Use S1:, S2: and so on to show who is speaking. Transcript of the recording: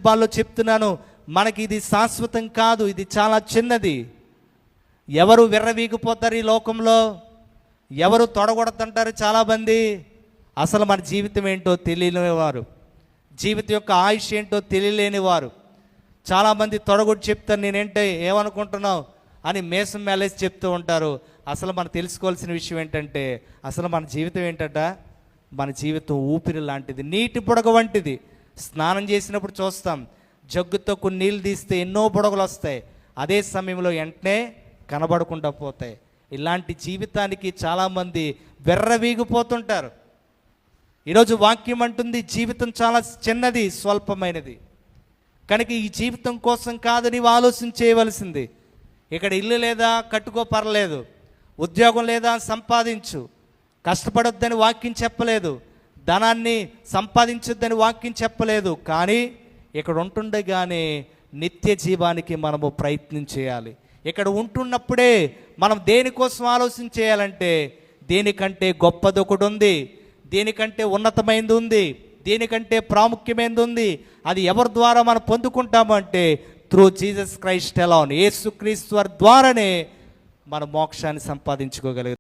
S1: సందర్భాల్లో చెప్తున్నాను, మనకి ఇది శాశ్వతం కాదు, ఇది చాలా చిన్నది. ఎవరు విర్రవీగిపోతారు ఈ లోకంలో, ఎవరు తొడగొడుతుంటారు చాలామంది. అసలు మన జీవితం ఏంటో తెలియనివారు, జీవితం యొక్క ఆయుష్ ఏంటో తెలియలేని వారు చాలామంది తొడగొట్టి చెప్తారు, నేనేంటే ఏమనుకుంటున్నావు అని మేసం మేలేసి చెప్తూ ఉంటారు. అసలు మనం తెలుసుకోవాల్సిన విషయం ఏంటంటే, అసలు మన జీవితం ఏంటంట, మన జీవితం ఊపిరి లాంటిది, నీటి బుడగ వంటిది. స్నానం చేసినప్పుడు చూస్తాం, జగ్గుతో కొన్ని నీళ్ళు తీస్తే ఎన్నో బుడగలు వస్తాయి, అదే సమయంలో వెంటనే కనబడకుండా పోతాయి. ఇలాంటి జీవితానికి చాలామంది వెర్రవీగిపోతుంటారు. ఈరోజు వాక్యం అంటుంది జీవితం చాలా చిన్నది, స్వల్పమైనది. కనుక ఈ జీవితం కోసం కాదు నీవు ఆలోచన చేయవలసింది. ఇక్కడ ఇల్లు లేదా కట్టుకో, పర్లేదు. ఉద్యోగం లేదా సంపాదించు, కష్టపడొద్దని వాక్యం చెప్పలేదు. ధనాన్ని సంపాదించొద్దని వాక్యం చెప్పలేదు. కానీ ఇక్కడ ఉంటుండగానే నిత్య జీవానికి మనము ప్రయత్నం చేయాలి. ఇక్కడ ఉంటున్నప్పుడే మనం దేనికోసం ఆలోచన చేయాలంటే, దేనికంటే గొప్పది ఒకటి ఉంది, దేనికంటే ఉన్నతమైనది ఉంది, దేనికంటే ప్రాముఖ్యమైనది ఉంది. అది ఎవరి ద్వారా మనం పొందుకుంటాము అంటే త్రూ జీసస్ క్రైస్ట్ అలోన్, యేసుక్రీస్తు వారి ద్వారానే మన మోక్షాన్ని సంపాదించుకోగలుగుతాం.